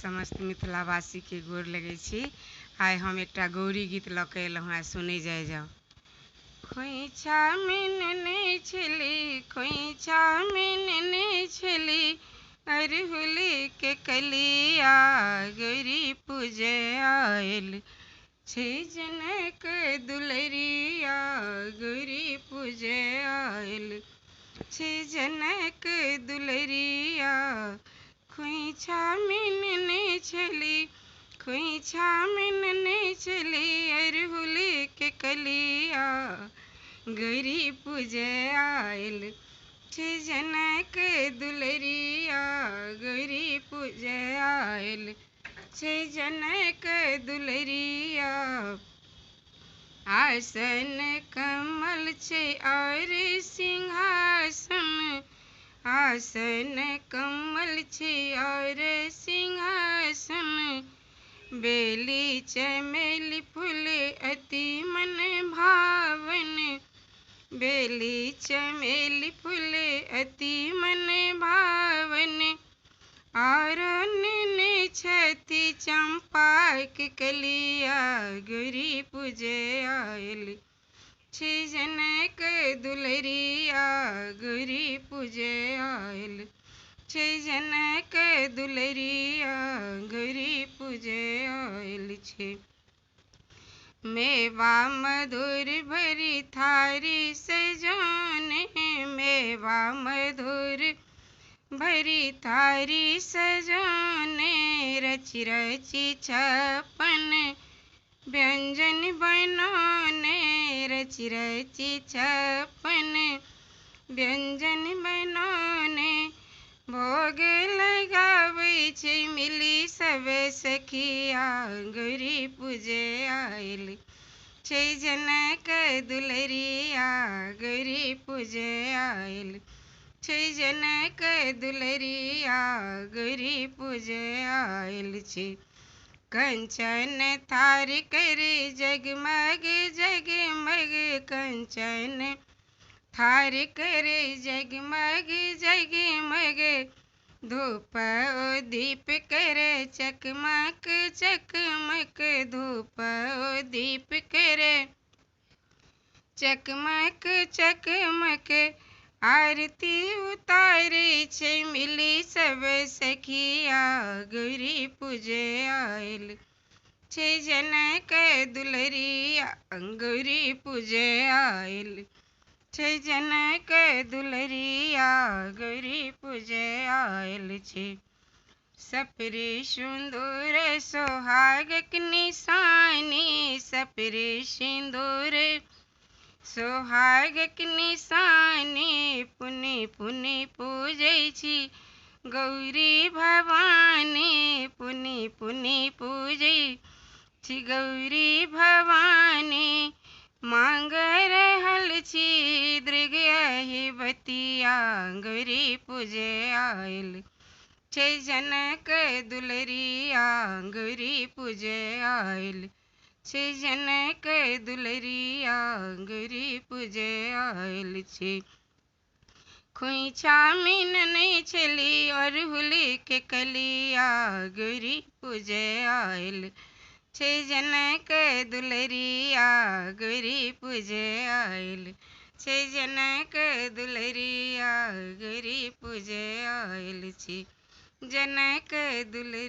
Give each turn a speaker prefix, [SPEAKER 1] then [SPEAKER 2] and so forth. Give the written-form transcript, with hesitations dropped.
[SPEAKER 1] समस्त मिथिलावासी के गोर लगै छी। आइ हम एकटा गौरी गीत लऽ कऽ एलहुँ हेँ, सुनै जाइ जाउ। खोइछा में नेने छली, खोइछा में नेने छली, अरहुल के कलिया गौरी पूजे आयल छै जनक दुलरिया गौरी पूजे आयल छै जनक दुलरिया। खोइछा में नेने छली, खोइछा में नेने छली, अरहुल के कलिया गौरी पूजे आयल छै जनक दुलरिया गौरी पूजे आयल छै जनक दुलरिया। आसन कमल छै और सिंहासन, आसन कमल छै और सिंहासन, बेली चमेली फूल अति मन भावन, बेली चमेली फूल अति मन भावन, और नेने छथि चंपा के कलिया गौरी पूजे आयल छै जनक दुलरिया गौरी पूजे आयल छै जनक दुलरिया गौरी पूजे आयल छै। मेवा मधुर भरी थारी सजाने, मेवा मधुर भरी थारी सजाने, रची रची छप्पन व्यंजन बनाने, रची रची छप्पन व्यंजन बनाने, भोग लगाबै छै मिली सब सखिया गौरी पूजे आयल छै जनक दुलरिया गौरी पूजे आयल छै जनक दुलरिया गौरी पूजे आयल छै। कंचन थार करे जगमग जगमग, कंचन थार करे जगमग जगमग, धूप ओ दीप करे चकमक चकमक, धूप ओ दीप करे चकमक चकमक, आरती उतारे छै मिली सब सखिया गौरी पूजे आयल छै जनक दुलरिया गौरी पूजे आयल छै जनक दुलरिया गौरी पूजे आयल छै। सपरे सिंदूर सोहागक निशानी, सपरे सिंदूर सोहागक निशानी, पुनि पुनि पूजै छी गौरी भवानी, पुनि पुनि पूजै छी गौरी भवानी, मांग रहल छी दृग बतिया गौरी पूजे आयल छै जनक दुलरिया गौरी पूजे आयल छै जनक दुलरिया गौरी पूजे आयल छै। खोइछा में नेने छली अरहुल के कलिया गौरी पूजे आयल छै जनक दुलरिया गौरी पूजे आयल छै जनक दुलरिया गौरी पूजे आयल छै जनक दुलरिया।